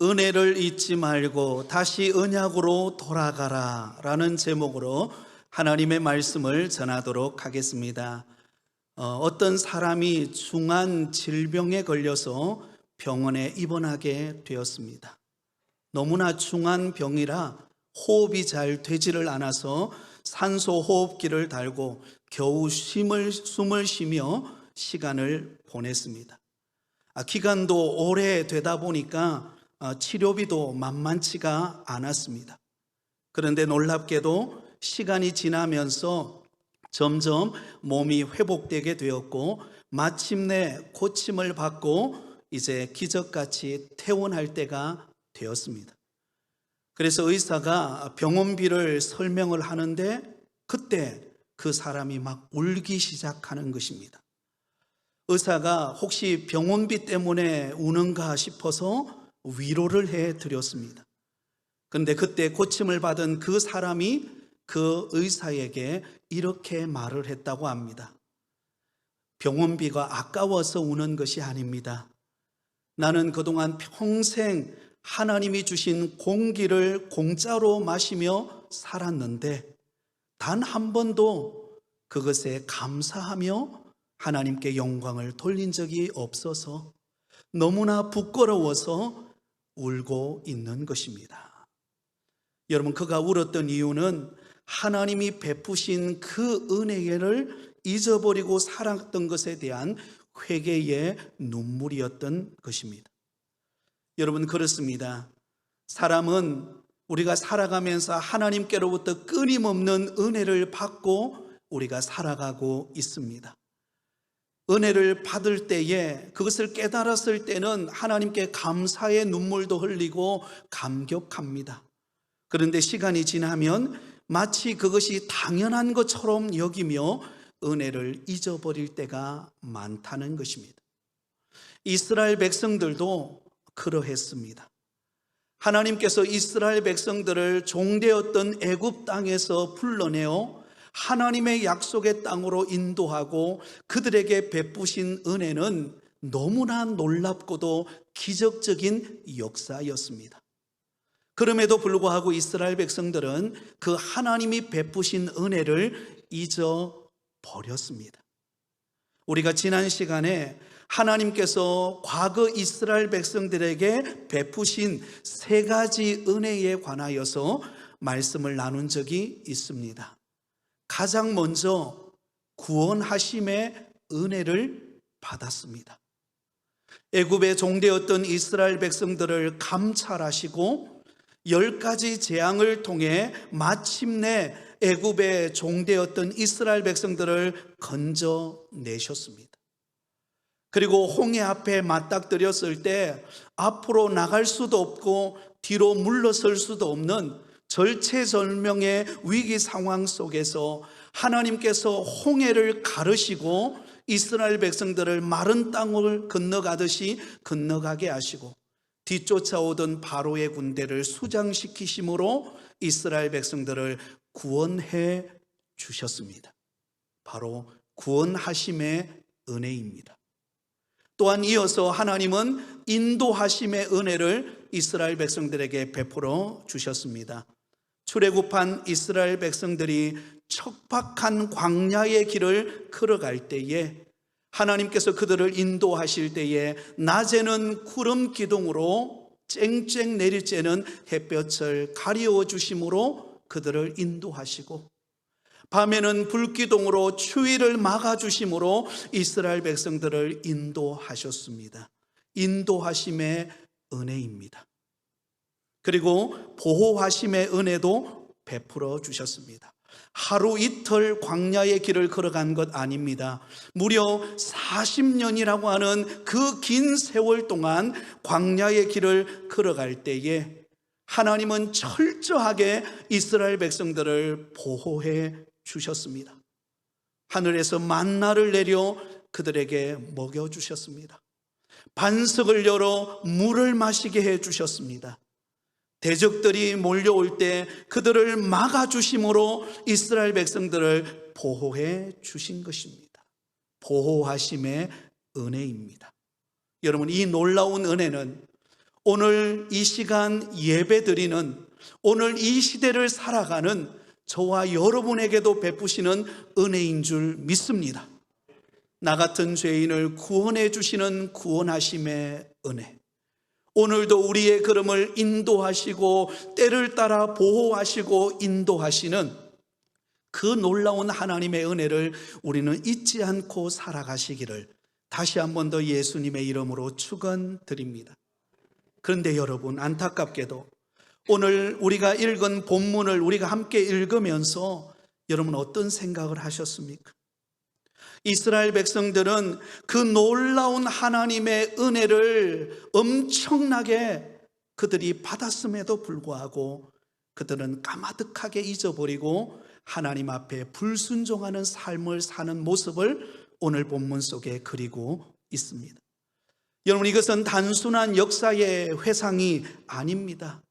은혜를 잊지 말고 다시 언약으로 돌아가라 라는 제목으로 하나님의 말씀을 전하도록 하겠습니다. 어떤 사람이 중한 질병에 걸려서 병원에 입원하게 되었습니다. 너무나 중한 병이라 호흡이 잘 되지를 않아서 산소 호흡기를 달고 겨우 숨을 쉬며 시간을 보냈습니다. 기간도 오래 되다 보니까 치료비도 만만치가 않았습니다. 그런데 놀랍게도 시간이 지나면서 점점 몸이 회복되게 되었고 마침내 고침을 받고 이제 기적같이 퇴원할 때가 되었습니다. 그래서 의사가 병원비를 설명을 하는데 그때 그 사람이 막 울기 시작하는 것입니다. 의사가 혹시 병원비 때문에 우는가 싶어서 위로를 해드렸습니다. 그런데 그때 고침을 받은 그 사람이 그 의사에게 이렇게 말을 했다고 합니다. 병원비가 아까워서 우는 것이 아닙니다. 나는 그동안 평생 하나님이 주신 공기를 공짜로 마시며 살았는데 단 한 번도 그것에 감사하며 하나님께 영광을 돌린 적이 없어서 너무나 부끄러워서 울고 있는 것입니다. 여러분, 그가 울었던 이유는 하나님이 베푸신 그 은혜를 잊어버리고 살았던 것에 대한 회개의 눈물이었던 것입니다. 여러분, 그렇습니다. 사람은 우리가 살아가면서 하나님께로부터 끊임없는 은혜를 받고 우리가 살아가고 있습니다. 은혜를 받을 때에 그것을 깨달았을 때는 하나님께 감사의 눈물도 흘리고 감격합니다. 그런데 시간이 지나면 마치 그것이 당연한 것처럼 여기며 은혜를 잊어버릴 때가 많다는 것입니다. 이스라엘 백성들도 그러했습니다. 하나님께서 이스라엘 백성들을 종되었던 애굽 땅에서 불러내어 하나님의 약속의 땅으로 인도하고 그들에게 베푸신 은혜는 너무나 놀랍고도 기적적인 역사였습니다. 그럼에도 불구하고 이스라엘 백성들은 그 하나님이 베푸신 은혜를 잊어버렸습니다. 우리가 지난 시간에 하나님께서 과거 이스라엘 백성들에게 베푸신 세 가지 은혜에 관하여서 말씀을 나눈 적이 있습니다. 가장 먼저 구원하심의 은혜를 받았습니다. 애굽의 종되었던 이스라엘 백성들을 감찰하시고 10가지 재앙을 통해 마침내 애굽의 종되었던 이스라엘 백성들을 건져내셨습니다. 그리고 홍해 앞에 맞닥뜨렸을 때 앞으로 나갈 수도 없고 뒤로 물러설 수도 없는 절체절명의 위기 상황 속에서 하나님께서 홍해를 가르시고 이스라엘 백성들을 마른 땅을 건너가듯이 건너가게 하시고 뒤쫓아오던 바로의 군대를 수장시키심으로 이스라엘 백성들을 구원해 주셨습니다. 바로 구원하심의 은혜입니다. 또한 이어서 하나님은 인도하심의 은혜를 이스라엘 백성들에게 베풀어 주셨습니다. 출애굽한 이스라엘 백성들이 척박한 광야의 길을 걸어갈 때에 하나님께서 그들을 인도하실 때에 낮에는 구름 기둥으로 쨍쨍 내릴 때는 햇볕을 가리워 주심으로 그들을 인도하시고 밤에는 불기둥으로 추위를 막아주심으로 이스라엘 백성들을 인도하셨습니다. 인도하심의 은혜입니다. 그리고 보호하심의 은혜도 베풀어 주셨습니다. 하루 이틀 광야의 길을 걸어간 것 아닙니다. 무려 40년이라고 하는 그 긴 세월 동안 광야의 길을 걸어갈 때에 하나님은 철저하게 이스라엘 백성들을 보호해 주셨습니다. 하늘에서 만나를 내려 그들에게 먹여주셨습니다. 반석을 열어 물을 마시게 해주셨습니다. 대적들이 몰려올 때 그들을 막아주심으로 이스라엘 백성들을 보호해 주신 것입니다. 보호하심의 은혜입니다. 여러분, 이 놀라운 은혜는 오늘 이 시간 예배드리는, 오늘 이 시대를 살아가는 저와 여러분에게도 베푸시는 은혜인 줄 믿습니다. 나 같은 죄인을 구원해 주시는 구원하심의 은혜, 오늘도 우리의 걸음을 인도하시고 때를 따라 보호하시고 인도하시는 그 놀라운 하나님의 은혜를 우리는 잊지 않고 살아가시기를 다시 한 번 더 예수님의 이름으로 축원드립니다. 그런데 여러분, 안타깝게도 오늘 우리가 읽은 본문을 우리가 함께 읽으면서 여러분 어떤 생각을 하셨습니까? 이스라엘 백성들은 그 놀라운 하나님의 은혜를 엄청나게 그들이 받았음에도 불구하고 그들은 까마득하게 잊어버리고 하나님 앞에 불순종하는 삶을 사는 모습을 오늘 본문 속에 그리고 있습니다. 여러분, 이것은 단순한 역사의 회상이 아닙니다.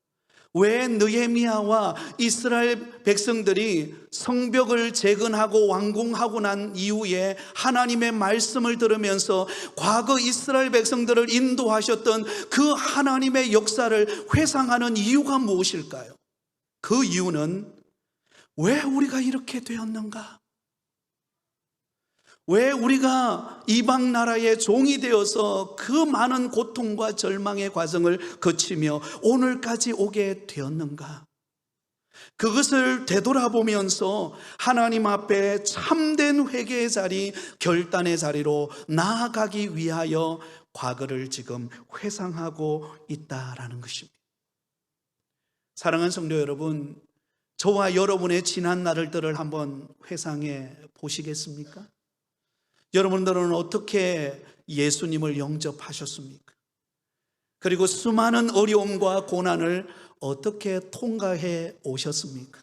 왜 느헤미야와 이스라엘 백성들이 성벽을 재건하고 완공하고 난 이후에 하나님의 말씀을 들으면서 과거 이스라엘 백성들을 인도하셨던 그 하나님의 역사를 회상하는 이유가 무엇일까요? 그 이유는 왜 우리가 이렇게 되었는가? 왜 우리가 이방 나라의 종이 되어서 그 많은 고통과 절망의 과정을 거치며 오늘까지 오게 되었는가? 그것을 되돌아보면서 하나님 앞에 참된 회개의 자리, 결단의 자리로 나아가기 위하여 과거를 지금 회상하고 있다라는 것입니다. 사랑하는 성도 여러분, 저와 여러분의 지난 날들을 한번 회상해 보시겠습니까? 여러분들은 어떻게 예수님을 영접하셨습니까? 그리고 수많은 어려움과 고난을 어떻게 통과해 오셨습니까?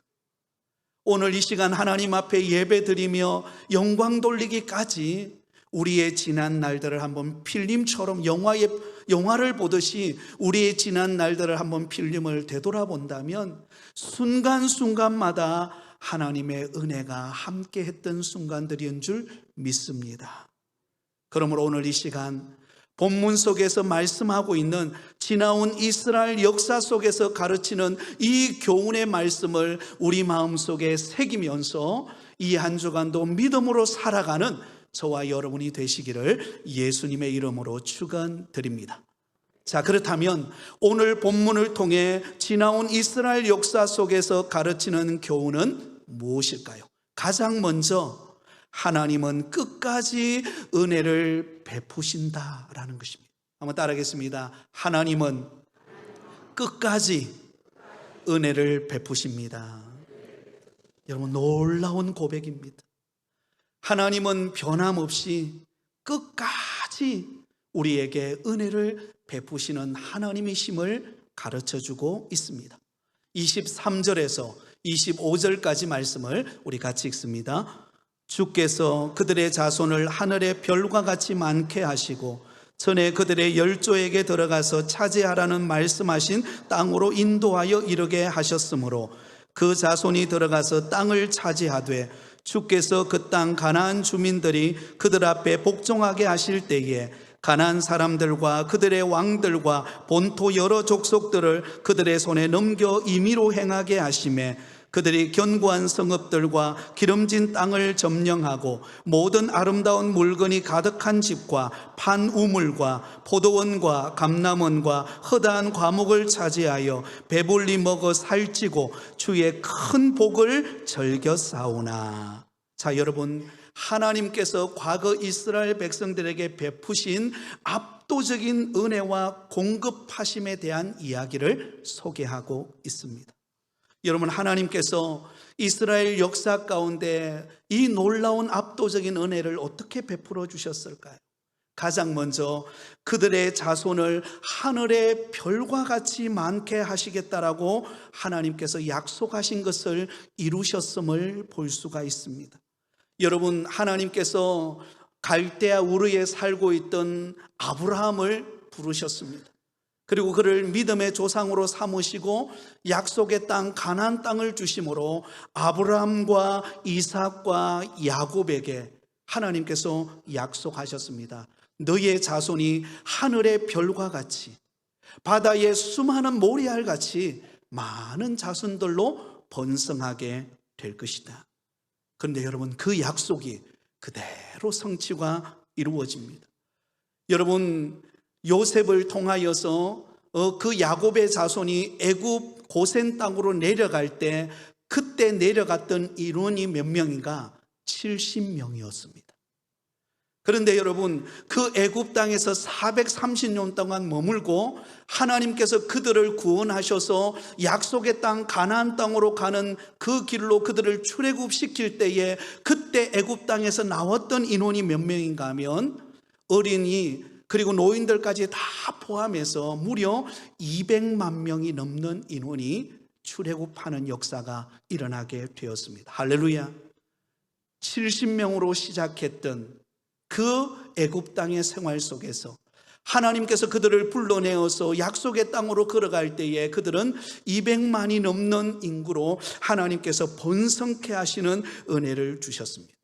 오늘 이 시간 하나님 앞에 예배드리며 영광 돌리기까지 우리의 지난 날들을 한번 필름처럼 영화를 보듯이 우리의 지난 날들을 한번 필름을 되돌아본다면 순간순간마다 하나님의 은혜가 함께 했던 순간들인 줄 믿습니다. 그러므로 오늘 이 시간 본문 속에서 말씀하고 있는 지나온 이스라엘 역사 속에서 가르치는 이 교훈의 말씀을 우리 마음속에 새기면서 이 한 주간도 믿음으로 살아가는 저와 여러분이 되시기를 예수님의 이름으로 축원드립니다. 자, 그렇다면 오늘 본문을 통해 지나온 이스라엘 역사 속에서 가르치는 교훈은 무엇일까요? 가장 먼저 하나님은 끝까지 은혜를 베푸신다라는 것입니다. 한번 따라하겠습니다. 하나님은 끝까지 은혜를 베푸십니다. 여러분, 놀라운 고백입니다. 하나님은 변함없이 끝까지 우리에게 은혜를 베푸시는 하나님이심을 가르쳐주고 있습니다. 23절에서 25절까지 말씀을 우리 같이 읽습니다. 주께서 그들의 자손을 하늘의 별과 같이 많게 하시고 전에 그들의 열조에게 들어가서 차지하라는 말씀하신 땅으로 인도하여 이르게 하셨으므로 그 자손이 들어가서 땅을 차지하되 주께서 그 땅 가나안 주민들이 그들 앞에 복종하게 하실 때에 가나안 사람들과 그들의 왕들과 본토 여러 족속들을 그들의 손에 넘겨 임의로 행하게 하시매 그들이 견고한 성읍들과 기름진 땅을 점령하고 모든 아름다운 물건이 가득한 집과 판 우물과 포도원과 감람원과 허다한 과목을 차지하여 배불리 먹어 살찌고 주의 큰 복을 즐겨 싸우나. 자, 여러분, 하나님께서 과거 이스라엘 백성들에게 베푸신 압도적인 은혜와 공급하심에 대한 이야기를 소개하고 있습니다. 여러분, 하나님께서 이스라엘 역사 가운데 이 놀라운 압도적인 은혜를 어떻게 베풀어 주셨을까요? 가장 먼저 그들의 자손을 하늘의 별과 같이 많게 하시겠다라고 하나님께서 약속하신 것을 이루셨음을 볼 수가 있습니다. 여러분, 하나님께서 갈대아 우르에 살고 있던 아브라함을 부르셨습니다. 그리고 그를 믿음의 조상으로 삼으시고 약속의 땅 가나안 땅을 주심으로 아브라함과 이삭과 야곱에게 하나님께서 약속하셨습니다. 너희의 자손이 하늘의 별과 같이 바다의 수많은 모래알 같이 많은 자손들로 번성하게 될 것이다. 그런데 여러분, 그 약속이 그대로 성취가 이루어집니다. 여러분, 요셉을 통하여서 그 야곱의 자손이 애굽 고센 땅으로 내려갈 때 그때 내려갔던 인원이 몇 명인가? 70명이었습니다. 그런데 여러분, 그 애굽 땅에서 430년 동안 머물고 하나님께서 그들을 구원하셔서 약속의 땅 가나안 땅으로 가는 그 길로 그들을 출애굽시킬 때에 그때 애굽 땅에서 나왔던 인원이 몇 명인가 하면 어린이 그리고 노인들까지 다 포함해서 무려 200만 명이 넘는 인원이 출애굽하는 역사가 일어나게 되었습니다. 할렐루야. 70명으로 시작했던 그 애굽 땅의 생활 속에서 하나님께서 그들을 불러내어서 약속의 땅으로 걸어갈 때에 그들은 200만이 넘는 인구로 하나님께서 번성케 하시는 은혜를 주셨습니다.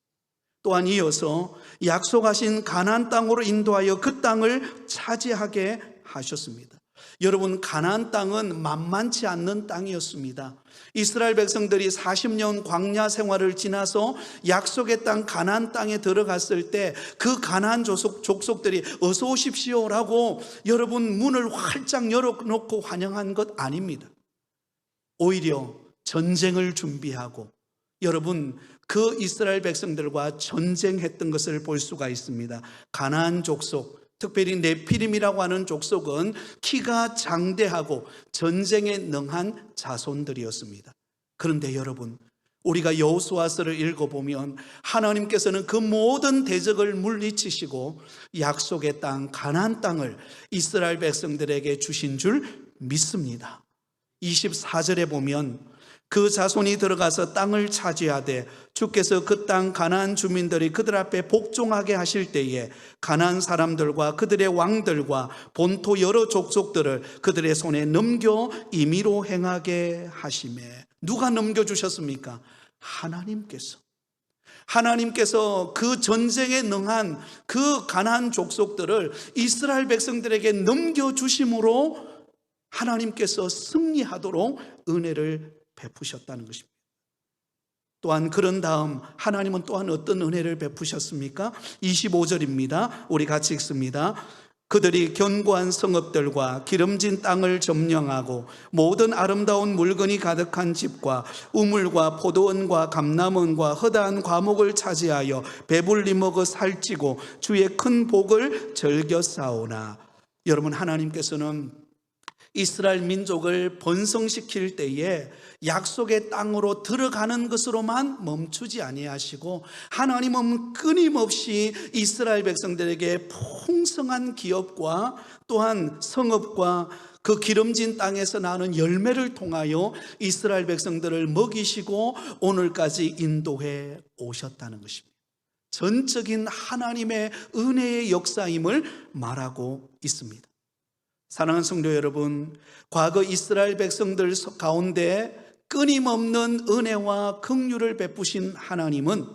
또한 이어서 약속하신 가나안 땅으로 인도하여 그 땅을 차지하게 하셨습니다. 여러분, 가나안 땅은 만만치 않는 땅이었습니다. 이스라엘 백성들이 40년 광야 생활을 지나서 약속의 땅 가나안 땅에 들어갔을 때 그 가나안 족속들이 어서 오십시오라고 여러분 문을 활짝 열어놓고 환영한 것 아닙니다. 오히려 전쟁을 준비하고 여러분, 그 이스라엘 백성들과 전쟁했던 것을 볼 수가 있습니다. 가나안 족속, 특별히 네피림이라고 하는 족속은 키가 장대하고 전쟁에 능한 자손들이었습니다. 그런데 여러분, 우리가 여호수아서를 읽어보면 하나님께서는 그 모든 대적을 물리치시고 약속의 땅 가나안 땅을 이스라엘 백성들에게 주신 줄 믿습니다. 24절에 보면 그 자손이 들어가서 땅을 차지하되 주께서 그 땅 가나안 주민들이 그들 앞에 복종하게 하실 때에 가나안 사람들과 그들의 왕들과 본토 여러 족속들을 그들의 손에 넘겨 임의로 행하게 하시매. 누가 넘겨주셨습니까? 하나님께서 그 전쟁에 능한 그 가나안 족속들을 이스라엘 백성들에게 넘겨주심으로 하나님께서 승리하도록 은혜를 베푸셨다는 것입니다. 또한 그런 다음 하나님은 또한 어떤 은혜를 베푸셨습니까? 25절입니다. 우리 같이 읽습니다. 그들이 견고한 성읍들과 기름진 땅을 점령하고 모든 아름다운 물건이 가득한 집과 우물과 포도원과 감람원과 허다한 과목을 차지하여 배불리 먹어 살찌고 주의 큰 복을 즐겨 싸우나. 여러분, 하나님께서는 이스라엘 민족을 번성시킬 때에 약속의 땅으로 들어가는 것으로만 멈추지 아니하시고 하나님은 끊임없이 이스라엘 백성들에게 풍성한 기업과 또한 성읍과 그 기름진 땅에서 나는 열매를 통하여 이스라엘 백성들을 먹이시고 오늘까지 인도해 오셨다는 것입니다. 전적인 하나님의 은혜의 역사임을 말하고 있습니다. 사랑하는 성도 여러분, 과거 이스라엘 백성들 가운데 끊임없는 은혜와 긍휼을 베푸신 하나님은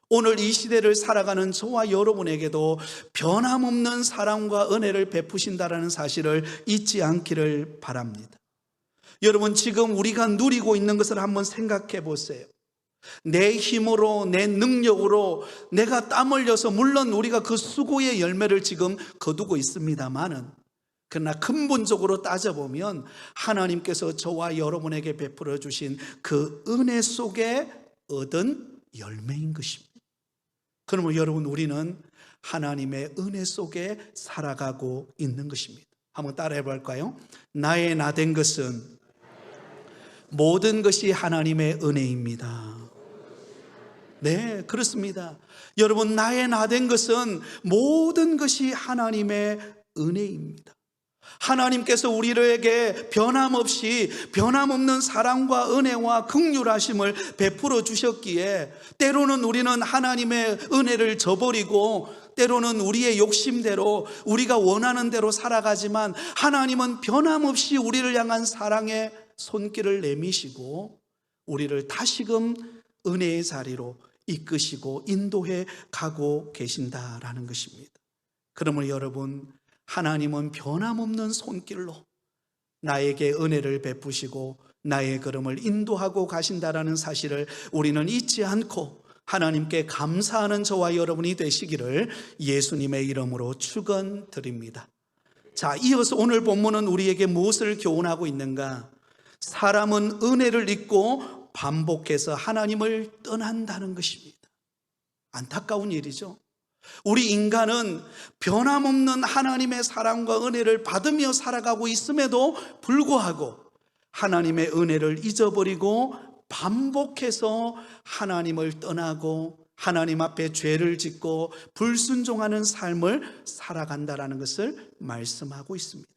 오늘 이 시대를 살아가는 저와 여러분에게도 변함없는 사랑과 은혜를 베푸신다라는 사실을 잊지 않기를 바랍니다. 여러분, 지금 우리가 누리고 있는 것을 한번 생각해 보세요. 내 힘으로, 내 능력으로 내가 땀 흘려서, 물론 우리가 그 수고의 열매를 지금 거두고 있습니다만은, 그러나 근본적으로 따져보면 하나님께서 저와 여러분에게 베풀어 주신 그 은혜 속에 얻은 열매인 것입니다. 그러면 여러분, 우리는 하나님의 은혜 속에 살아가고 있는 것입니다. 한번 따라해 볼까요? 나의 나 된 것은 모든 것이 하나님의 은혜입니다. 네, 그렇습니다. 여러분, 나의 나 된 것은 모든 것이 하나님의 은혜입니다. 하나님께서 우리에게 변함없는 사랑과 은혜와 긍휼하심을 베풀어 주셨기에 때로는 우리는 하나님의 은혜를 저버리고 때로는 우리의 욕심대로 우리가 원하는 대로 살아가지만 하나님은 변함없이 우리를 향한 사랑의 손길을 내미시고 우리를 다시금 은혜의 자리로 이끄시고 인도해 가고 계신다라는 것입니다. 그러므로 여러분, 하나님은 변함없는 손길로 나에게 은혜를 베푸시고 나의 걸음을 인도하고 가신다라는 사실을 우리는 잊지 않고 하나님께 감사하는 저와 여러분이 되시기를 예수님의 이름으로 축원드립니다. 자, 이어서 오늘 본문은 우리에게 무엇을 교훈하고 있는가? 사람은 은혜를 잊고 반복해서 하나님을 떠난다는 것입니다. 안타까운 일이죠. 우리 인간은 변함없는 하나님의 사랑과 은혜를 받으며 살아가고 있음에도 불구하고 하나님의 은혜를 잊어버리고 반복해서 하나님을 떠나고 하나님 앞에 죄를 짓고 불순종하는 삶을 살아간다는 것을 말씀하고 있습니다.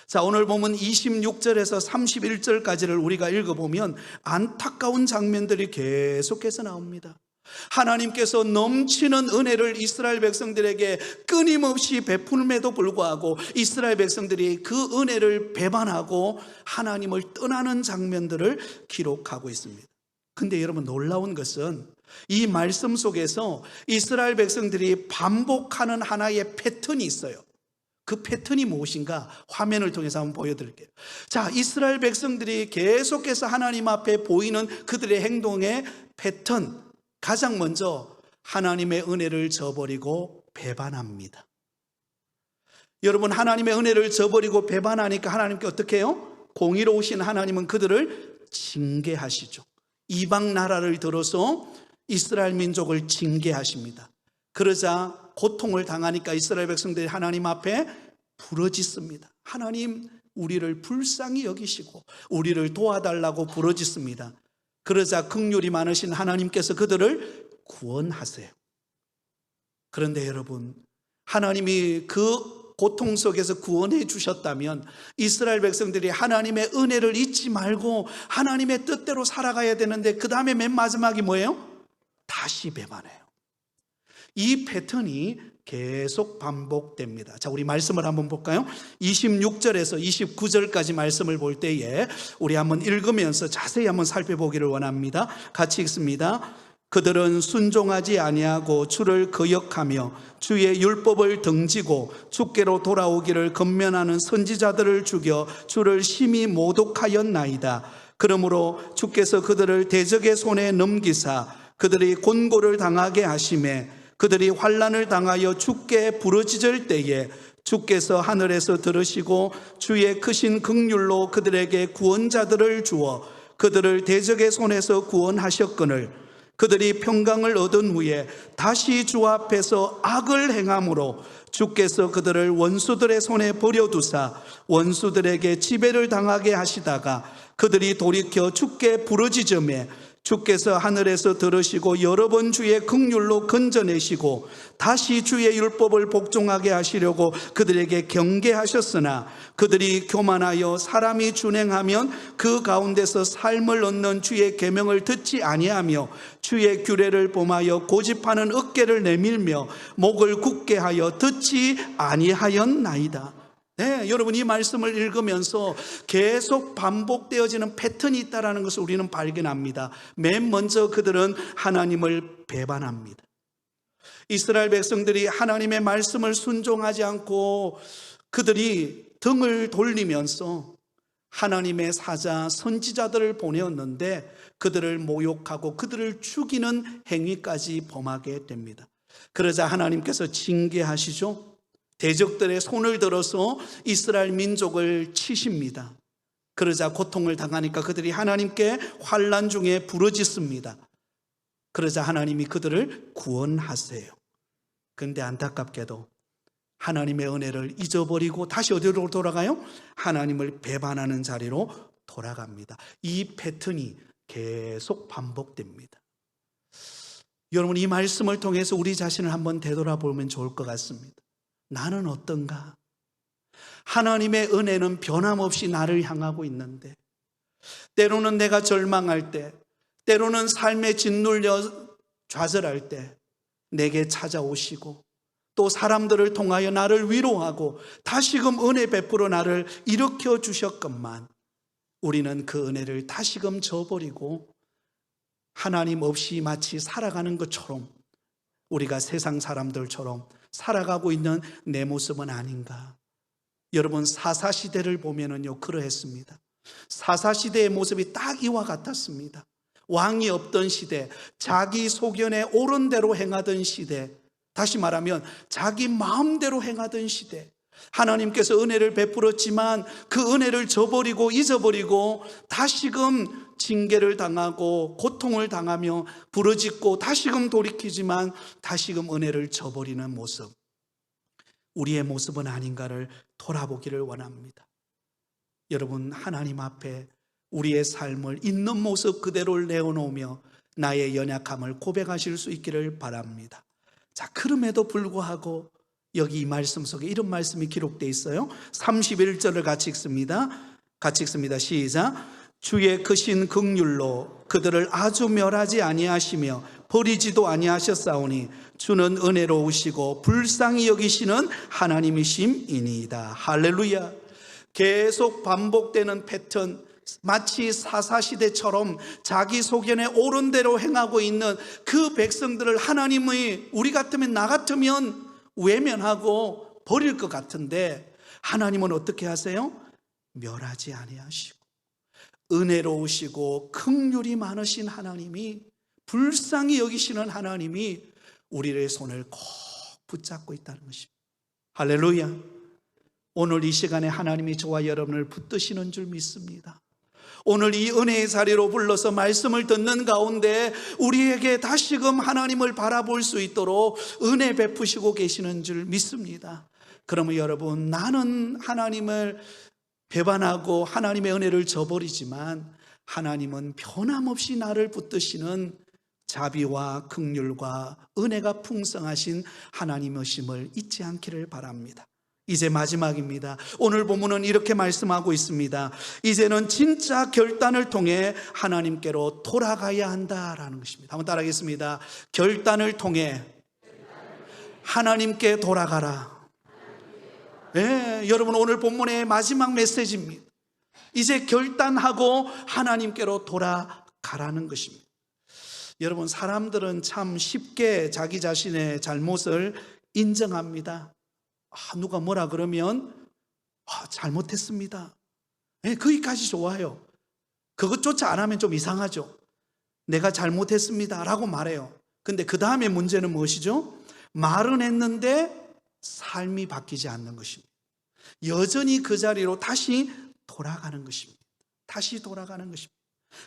자, 오늘 보면 26절에서 31절까지를 우리가 읽어보면 안타까운 장면들이 계속해서 나옵니다. 하나님께서 넘치는 은혜를 이스라엘 백성들에게 끊임없이 베풀음에도 불구하고 이스라엘 백성들이 그 은혜를 배반하고 하나님을 떠나는 장면들을 기록하고 있습니다. 근데 여러분, 놀라운 것은 이 말씀 속에서 이스라엘 백성들이 반복하는 하나의 패턴이 있어요. 그 패턴이 무엇인가 화면을 통해서 한번 보여드릴게요. 자, 이스라엘 백성들이 계속해서 하나님 앞에 보이는 그들의 행동의 패턴, 가장 먼저 하나님의 은혜를 저버리고 배반합니다. 여러분, 하나님의 은혜를 저버리고 배반하니까 하나님께 어떻게 해요? 공의로우신 하나님은 그들을 징계하시죠. 이방 나라를 들어서 이스라엘 민족을 징계하십니다. 그러자 고통을 당하니까 이스라엘 백성들이 하나님 앞에 부르짖습니다. 하나님, 우리를 불쌍히 여기시고 우리를 도와달라고 부르짖습니다. 그러자 긍휼이 많으신 하나님께서 그들을 구원하세요. 그런데 여러분, 하나님이 그 고통 속에서 구원해 주셨다면 이스라엘 백성들이 하나님의 은혜를 잊지 말고 하나님의 뜻대로 살아가야 되는데 그 다음에 맨 마지막이 뭐예요? 다시 배반해요. 이 패턴이 계속 반복됩니다. 자, 우리 말씀을 한번 볼까요? 26절에서 29절까지 말씀을 볼 때에 우리 한번 읽으면서 자세히 한번 살펴보기를 원합니다. 같이 읽습니다. 그들은 순종하지 아니하고 주를 거역하며 주의 율법을 등지고 주께로 돌아오기를 건면하는 선지자들을 죽여 주를 심히 모독하였나이다. 그러므로 주께서 그들을 대적의 손에 넘기사 그들이 곤고를 당하게 하시매 그들이 환난을 당하여 주께 부르짖을 때에 주께서 하늘에서 들으시고 주의 크신 긍휼로 그들에게 구원자들을 주어 그들을 대적의 손에서 구원하셨거늘 그들이 평강을 얻은 후에 다시 주 앞에서 악을 행함으로 주께서 그들을 원수들의 손에 버려두사 원수들에게 지배를 당하게 하시다가 그들이 돌이켜 주께 부르짖으매 주께서 하늘에서 들으시고 여러 번 주의 긍휼로 건져내시고 다시 주의 율법을 복종하게 하시려고 그들에게 경계하셨으나 그들이 교만하여 사람이 준행하면 그 가운데서 삶을 얻는 주의 계명을 듣지 아니하며 주의 규례를 범하여 고집하는 어깨를 내밀며 목을 굳게 하여 듣지 아니하였나이다. 네, 여러분, 이 말씀을 읽으면서 계속 반복되어지는 패턴이 있다는 것을 우리는 발견합니다. 맨 먼저 그들은 하나님을 배반합니다. 이스라엘 백성들이 하나님의 말씀을 순종하지 않고 그들이 등을 돌리면서 하나님의 사자 선지자들을 보내었는데 그들을 모욕하고 그들을 죽이는 행위까지 범하게 됩니다. 그러자 하나님께서 징계하시죠. 대적들의 손을 들어서 이스라엘 민족을 치십니다. 그러자 고통을 당하니까 그들이 하나님께 환난 중에 부르짖습니다. 그러자 하나님이 그들을 구원하세요. 그런데 안타깝게도 하나님의 은혜를 잊어버리고 다시 어디로 돌아가요? 하나님을 배반하는 자리로 돌아갑니다. 이 패턴이 계속 반복됩니다. 여러분, 이 말씀을 통해서 우리 자신을 한번 되돌아보면 좋을 것 같습니다. 나는 어떤가? 하나님의 은혜는 변함없이 나를 향하고 있는데 때로는 내가 절망할 때, 때로는 삶에 짓눌려 좌절할 때 내게 찾아오시고 또 사람들을 통하여 나를 위로하고 다시금 은혜 베풀어 나를 일으켜 주셨건만 우리는 그 은혜를 다시금 저버리고 하나님 없이 마치 살아가는 것처럼 우리가 세상 사람들처럼 살아가고 있는 내 모습은 아닌가? 여러분, 사사시대를 보면은요, 그러했습니다. 사사시대의 모습이 딱 이와 같았습니다. 왕이 없던 시대, 자기 소견에 옳은 대로 행하던 시대, 다시 말하면 자기 마음대로 행하던 시대. 하나님께서 은혜를 베풀었지만 그 은혜를 저버리고 잊어버리고 다시금 징계를 당하고 고통을 당하며 부르짖고 다시금 돌이키지만 다시금 은혜를 저버리는 모습, 우리의 모습은 아닌가를 돌아보기를 원합니다. 여러분, 하나님 앞에 우리의 삶을 있는 모습 그대로를 내어놓으며 나의 연약함을 고백하실 수 있기를 바랍니다. 자, 그럼에도 불구하고 여기 이 말씀 속에 이런 말씀이 기록되어 있어요. 31절을 같이 읽습니다. 시작. 주의 크신 긍휼로 그들을 아주 멸하지 아니하시며 버리지도 아니하셨사오니 주는 은혜로우시고 불쌍히 여기시는 하나님이심이니이다. 할렐루야. 계속 반복되는 패턴, 마치 사사시대처럼 자기 소견에 옳은 대로 행하고 있는 그 백성들을 하나님이 우리 같으면, 나 같으면 외면하고 버릴 것 같은데 하나님은 어떻게 하세요? 멸하지 아니하시고 은혜로우시고 긍휼이 많으신 하나님이, 불쌍히 여기시는 하나님이 우리의 손을 꼭 붙잡고 있다는 것입니다. 할렐루야. 오늘 이 시간에 하나님이 저와 여러분을 붙드시는 줄 믿습니다. 오늘 이 은혜의 자리로 불러서 말씀을 듣는 가운데 우리에게 다시금 하나님을 바라볼 수 있도록 은혜 베푸시고 계시는 줄 믿습니다. 그러면 여러분, 나는 하나님을 배반하고 하나님의 은혜를 저버리지만 하나님은 변함없이 나를 붙드시는 자비와 긍휼과 은혜가 풍성하신 하나님이심을 잊지 않기를 바랍니다. 이제 마지막입니다. 오늘 본문은 이렇게 말씀하고 있습니다. 이제는 진짜 결단을 통해 하나님께로 돌아가야 한다라는 것입니다. 한번 따라하겠습니다. 결단을 통해 하나님께 돌아가라. 네, 여러분, 오늘 본문의 마지막 메시지입니다. 이제 결단하고 하나님께로 돌아가라는 것입니다. 여러분, 사람들은 참 쉽게 자기 자신의 잘못을 인정합니다. 누가 뭐라 그러면 잘못했습니다. 네, 거기까지 좋아요. 그것조차 안 하면 좀 이상하죠. 내가 잘못했습니다 라고 말해요. 근데 그 다음에 문제는 무엇이죠? 말은 했는데 삶이 바뀌지 않는 것입니다. 여전히 그 자리로 다시 돌아가는 것입니다. 다시 돌아가는 것입니다.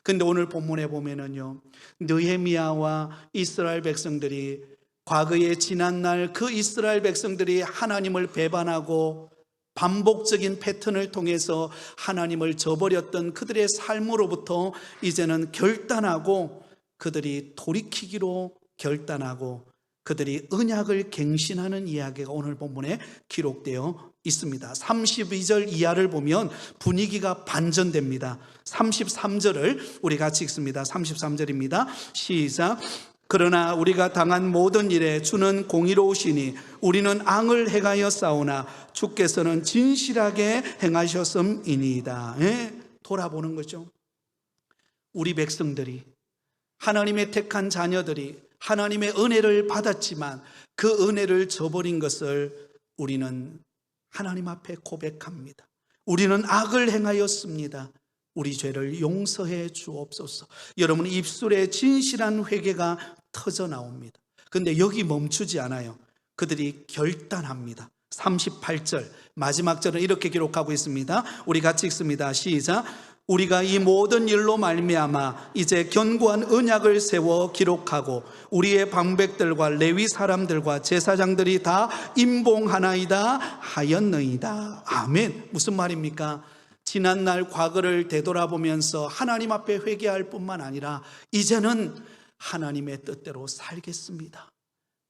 근데 오늘 본문에 보면은요, 느헤미야와 이스라엘 백성들이, 과거의 지난날 그 이스라엘 백성들이 하나님을 배반하고 반복적인 패턴을 통해서 하나님을 저버렸던 그들의 삶으로부터 이제는 결단하고, 그들이 돌이키기로 결단하고 그들이 언약을 갱신하는 이야기가 오늘 본문에 기록되어 있습니다. 32절 이하를 보면 분위기가 반전됩니다. 33절을 우리 같이 읽습니다. 33절입니다. 시작. 그러나 우리가 당한 모든 일에 주는 공의로우시니 우리는 앙을 행하여 싸우나 주께서는 진실하게 행하셨음이니이다. 돌아보는 거죠. 우리 백성들이, 하나님의 택한 자녀들이 하나님의 은혜를 받았지만 그 은혜를 저버린 것을 우리는 하나님 앞에 고백합니다. 우리는 악을 행하였습니다. 우리 죄를 용서해 주옵소서. 여러분, 입술에 진실한 회개가 터져 나옵니다. 그런데 여기 멈추지 않아요. 그들이 결단합니다. 38절 마지막 절은 이렇게 기록하고 있습니다. 우리 같이 읽습니다. 시작. 우리가 이 모든 일로 말미암아 이제 견고한 언약을 세워 기록하고 우리의 방백들과 레위 사람들과 제사장들이 다 임봉하나이다 하였느이다. 아멘. 무슨 말입니까? 지난날 과거를 되돌아보면서 하나님 앞에 회개할 뿐만 아니라 이제는 하나님의 뜻대로 살겠습니다.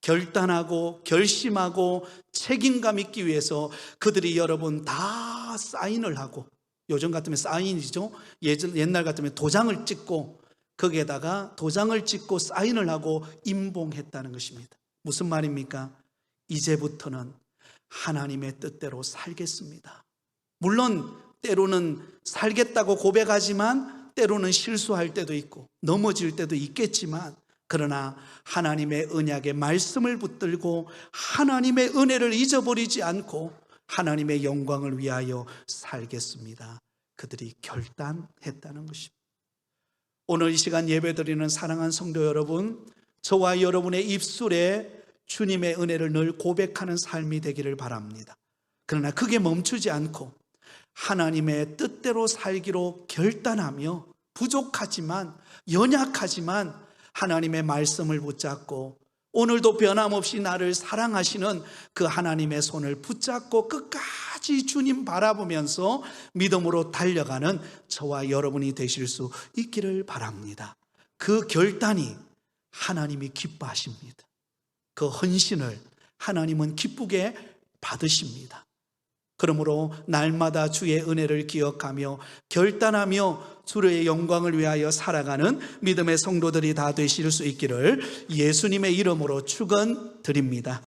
결단하고 결심하고 책임감 있기 위해서 그들이 여러분 다 사인을 하고, 요즘 같으면 사인이죠. 옛날 같으면 도장을 찍고, 거기에다가 도장을 찍고 사인을 하고 임봉했다는 것입니다. 무슨 말입니까? 이제부터는 하나님의 뜻대로 살겠습니다. 물론 때로는 살겠다고 고백하지만 때로는 실수할 때도 있고 넘어질 때도 있겠지만, 그러나 하나님의 언약의 말씀을 붙들고 하나님의 은혜를 잊어버리지 않고 하나님의 영광을 위하여 살겠습니다. 그들이 결단했다는 것입니다. 오늘 이 시간 예배드리는 사랑하는 성도 여러분, 저와 여러분의 입술에 주님의 은혜를 늘 고백하는 삶이 되기를 바랍니다. 그러나 그게 멈추지 않고 하나님의 뜻대로 살기로 결단하며 부족하지만 연약하지만 하나님의 말씀을 붙잡고 오늘도 변함없이 나를 사랑하시는 그 하나님의 손을 붙잡고 끝까지 주님 바라보면서 믿음으로 달려가는 저와 여러분이 되실 수 있기를 바랍니다. 그 결단이 하나님이 기뻐하십니다. 그 헌신을 하나님은 기쁘게 받으십니다. 그러므로 날마다 주의 은혜를 기억하며 결단하며 주의 영광을 위하여 살아가는 믿음의 성도들이 다 되실 수 있기를 예수님의 이름으로 축원드립니다.